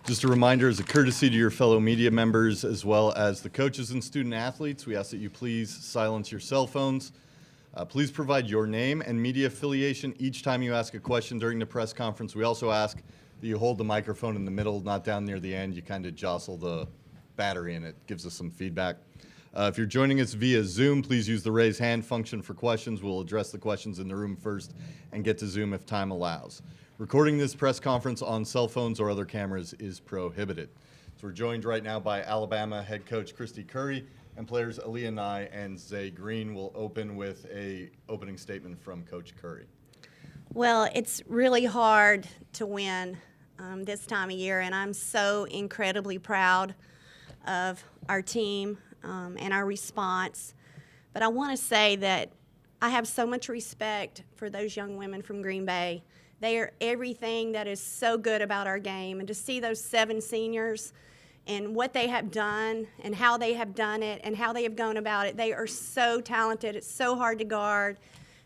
Just a reminder, as a courtesy to your fellow media members, as well as the coaches and student athletes, we ask that you please silence your cell phones. Please provide your name and media affiliation each time you ask a question during the press conference. We also ask that you hold the microphone in the middle, not down near the end. You kind of jostle the battery and it gives us some feedback. If you're joining us via Zoom, please use the raise hand function for questions. We'll address the questions in the room first and get to Zoom if time allows. Recording this press conference on cell phones or other cameras is prohibited. So we're joined right now by Alabama head coach Christy Curry, and players Aaliyah Nye and Zay Green. Will open with a opening statement from Coach Curry. Well, it's really hard to win this time of year, and I'm so incredibly proud of our team and our response. But I want to say that I have so much respect for those young women from Green Bay. They are everything that is so good about our game, and to see those 7 seniors and what they have done and how they have done it and how they have gone about it, they are so talented. It's so hard to guard.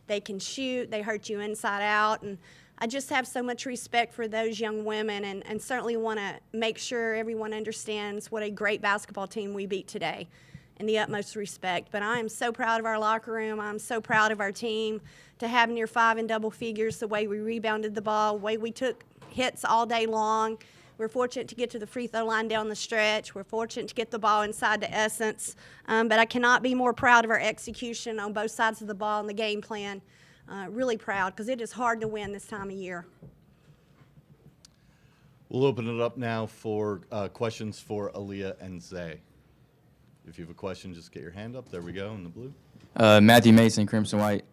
They can shoot. They hurt you inside out. And I just have so much respect for those young women, and certainly want to make sure everyone understands what a great basketball team we beat today, and the utmost respect. But I am so proud of our locker room. I'm so proud of our team to have near 5 in double figures, the way we rebounded the ball, the way we took hits all day long. We're fortunate to get to the free throw line down the stretch. We're fortunate to get the ball inside to Essence. But I cannot be more proud of our execution on both sides of the ball and the game plan. Really proud, because it is hard to win this time of year. We'll open it up now for questions for Aaliyah and Zay. If you have a question, just get your hand up. There we go, in the blue. Matthew Mason, Crimson White.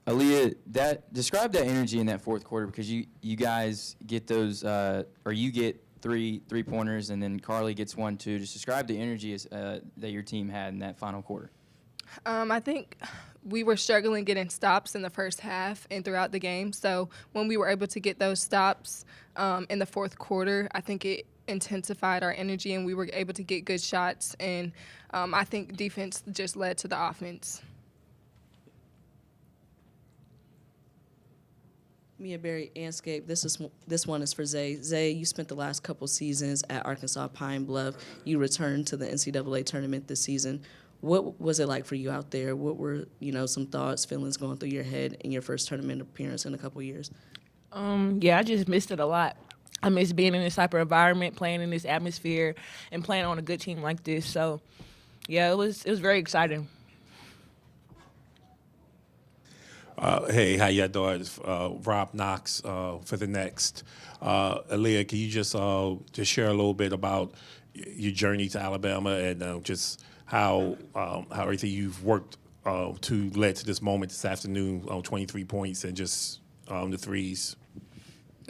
Aaliyah, describe that energy in that fourth quarter, because you guys get those, or you get three-pointers, and then Carly gets 1, 2. Just describe the energy that your team had in that final quarter. I think we were struggling getting stops in the first half and throughout the game. So when we were able to get those stops in the fourth quarter, I think it intensified our energy, and we were able to get good shots. And I think defense just led to the offense. Mia Berry, Anscape. This one is for Zay. Zay, you spent the last couple seasons at Arkansas Pine Bluff. You returned to the NCAA tournament this season. What was it like for you out there? What were some thoughts, feelings going through your head in your first tournament appearance in a couple years? Yeah, I just missed it a lot. I miss being in this type of environment, playing in this atmosphere, and playing on a good team like this. So, yeah, it was very exciting. Hey, how y'all doing? It's, Rob Knox for the Next. Aaliyah, can you just share a little bit about your journey to Alabama and just how everything you've worked to led to this moment this afternoon, 23 points and just the threes?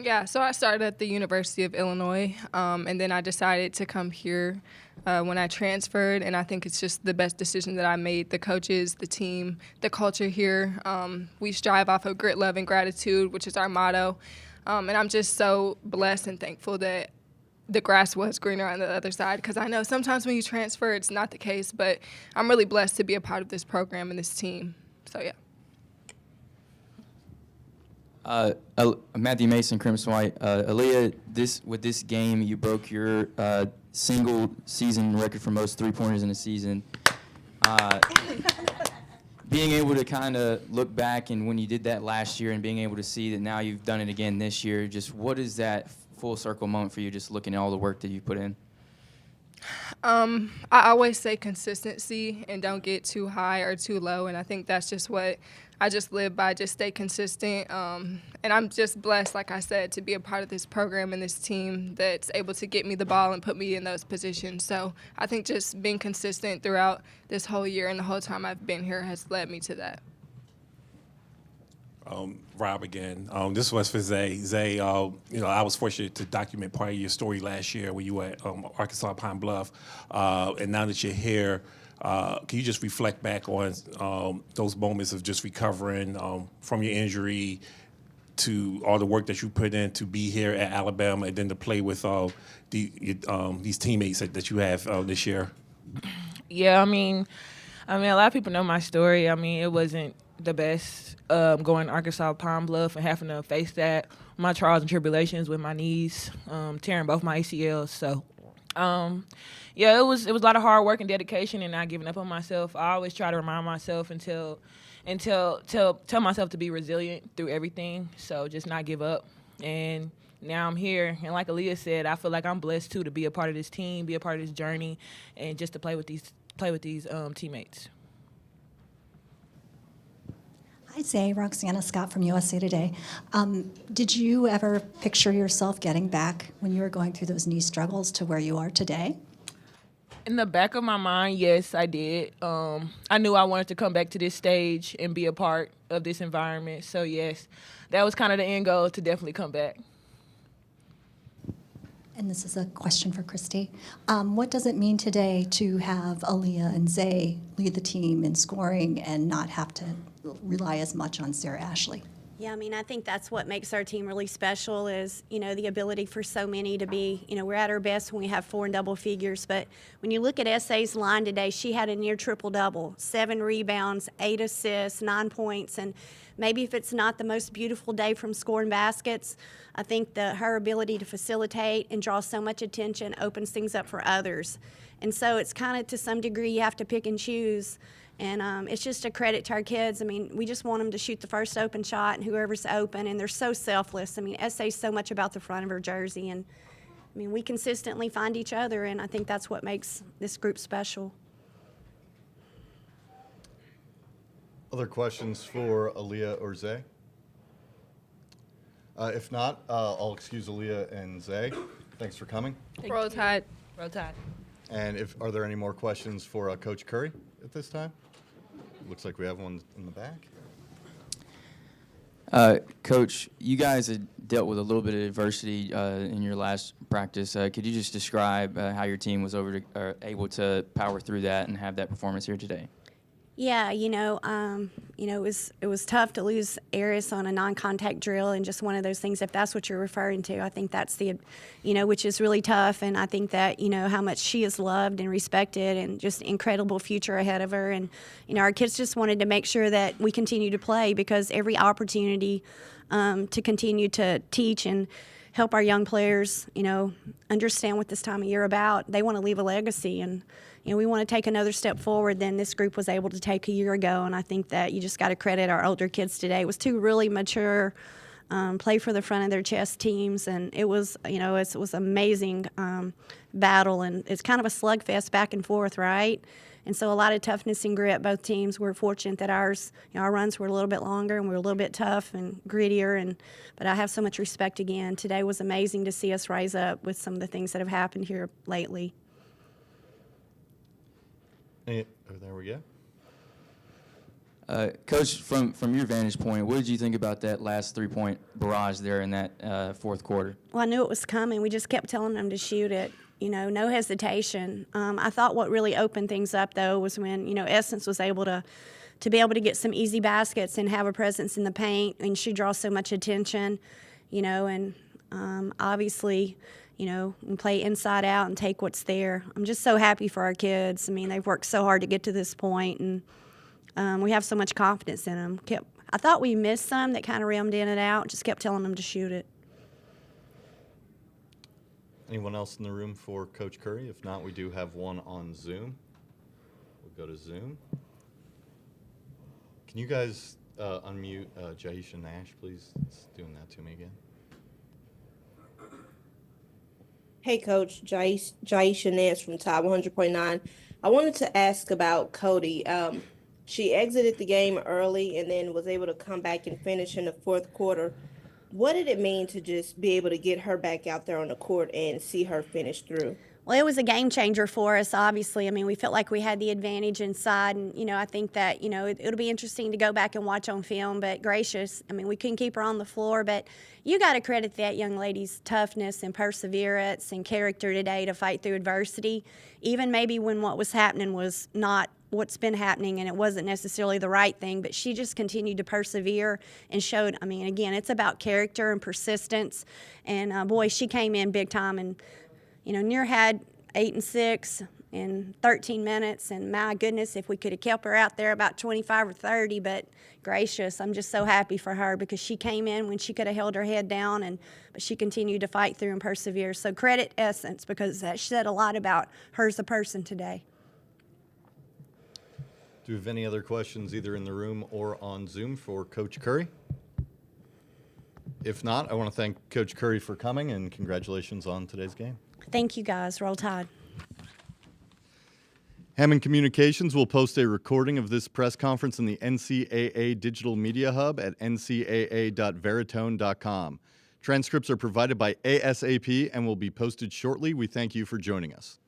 Yeah, so I started at the University of Illinois, and then I decided to come here when I transferred, and I think it's just the best decision that I made. The coaches, the team, the culture here, we strive off of grit, love, and gratitude, which is our motto, and I'm just so blessed and thankful that the grass was greener on the other side, because I know sometimes when you transfer, it's not the case, but I'm really blessed to be a part of this program and this team, so yeah. Matthew Mason, Crimson White. Aaliyah, with this game, you broke your single season record for most three-pointers in a season. Being able to kind of look back and when you did that last year and being able to see that now you've done it again this year, just what is that full circle moment for you, just looking at all the work that you've put in? I always say consistency and don't get too high or too low, and I think that's just what I just live by, just stay consistent. And I'm just blessed, like I said, to be a part of this program and this team that's able to get me the ball and put me in those positions. So I think just being consistent throughout this whole year and the whole time I've been here has led me to that. Rob again. This was for Zay. Zay, I was fortunate to document part of your story last year when you were at Arkansas Pine Bluff. And now that you're here, can you just reflect back on those moments of just recovering from your injury to all the work that you put in to be here at Alabama and then to play with these teammates that you have this year? Yeah, I mean, a lot of people know my story. I mean, it wasn't the best going to Arkansas Pine Bluff and having to face that my trials and tribulations with my knees, tearing both my ACLs. So, yeah, it was a lot of hard work and dedication and not giving up on myself. I always try to remind myself and tell myself to be resilient through everything. So just not give up. And now I'm here, and like Aaliyah said, I feel like I'm blessed too to be a part of this team, be a part of this journey, and just to play with these teammates. Hi, Zay. Roxana Scott from USA Today. Did you ever picture yourself getting back when you were going through those knee struggles to where you are today? In the back of my mind, yes, I did. I knew I wanted to come back to this stage and be a part of this environment. So, yes, that was kind of the end goal, to definitely come back. And this is a question for Christy. What does it mean today to have Aaliyah and Zay lead the team in scoring and not have to rely as much on Sarah Ashley? Yeah, I mean, I think that's what makes our team really special is, the ability for so many to be, we're at our best when we have 4 in double figures. But when you look at SA's line today, she had a near triple-double, 7 rebounds, 8 assists, 9 points. And maybe if it's not the most beautiful day from scoring baskets, I think that her ability to facilitate and draw so much attention opens things up for others. And so it's kind of, to some degree, you have to pick and choose. And it's just a credit to our kids. I mean, we just want them to shoot the first open shot and whoever's open, and they're so selfless. I mean, SA's so much about the front of her jersey, and I mean, we consistently find each other, and I think that's what makes this group special. Other questions for Aaliyah or Zay? If not, I'll excuse Aaliyah and Zay. Thanks for coming. Roll Tide. Roll Tide. And are there any more questions for Coach Curry at this time? Looks like we have one in the back. Coach, you guys had dealt with a little bit of adversity in your last practice. Could you just describe how your team was able to power through that and have that performance here today? Yeah, it was tough to lose Eris on a non-contact drill, and just one of those things. If that's what you're referring to, I think that's which is really tough. And I think that how much she is loved and respected, and just incredible future ahead of her. And our kids just wanted to make sure that we continue to play, because every opportunity to continue to teach and help our young players, understand what this time of year about. They want to leave a legacy, and we want to take another step forward than this group was able to take a year ago. And I think that you just got to credit our older kids today. It was 2 really mature, play for the front of their chest teams, and it was, it was amazing battle, and it's kind of a slugfest back and forth, right? And so a lot of toughness and grit. Both teams were fortunate that ours, our runs were a little bit longer and we were a little bit tough and grittier. But I have so much respect again. Today was amazing to see us rise up with some of the things that have happened here lately. There we go. Coach, from your vantage point, what did you think about that last 3-point barrage there in that fourth quarter? Well, I knew it was coming. We just kept telling them to shoot it. No hesitation. I thought what really opened things up, though, was when, Essence was able to be able to get some easy baskets and have a presence in the paint, and she draws so much attention, and obviously, and play inside out and take what's there. I'm just so happy for our kids. I mean, they've worked so hard to get to this point, and we have so much confidence in them. I thought we missed some that kind of rimmed in and out, just kept telling them to shoot it. Anyone else in the room for Coach Curry? If not, we do have one on Zoom. We'll go to Zoom. Can you guys unmute Jaisha Nash, please? It's doing that to me again. Hey, Coach. Jaisha Nash from Top 100.9. I wanted to ask about Cody. She exited the game early and then was able to come back and finish in the fourth quarter. What did it mean to just be able to get her back out there on the court and see her finish through? Well, it was a game changer for us, obviously. I mean, we felt like we had the advantage inside, and, I think that, it'll be interesting to go back and watch on film, but gracious. I mean, we couldn't keep her on the floor, but you got to credit that young lady's toughness and perseverance and character today to fight through adversity, even maybe when what was happening was not what's been happening and it wasn't necessarily the right thing, but she just continued to persevere and showed, I mean, again, it's about character and persistence, and boy, she came in big time, and Near had 8 and 6, in 13 minutes. And my goodness, if we could have kept her out there about 25 or 30, but gracious, I'm just so happy for her because she came in when she could have held her head down, but she continued to fight through and persevere. So credit Essence, because that said a lot about her as a person today. Do you have any other questions either in the room or on Zoom for Coach Curry? If not, I want to thank Coach Curry for coming and congratulations on today's game. Thank you, guys. Roll Tide. Hammond Communications will post a recording of this press conference in the NCAA Digital Media Hub at ncaa.veritone.com. Transcripts are provided by ASAP and will be posted shortly. We thank you for joining us.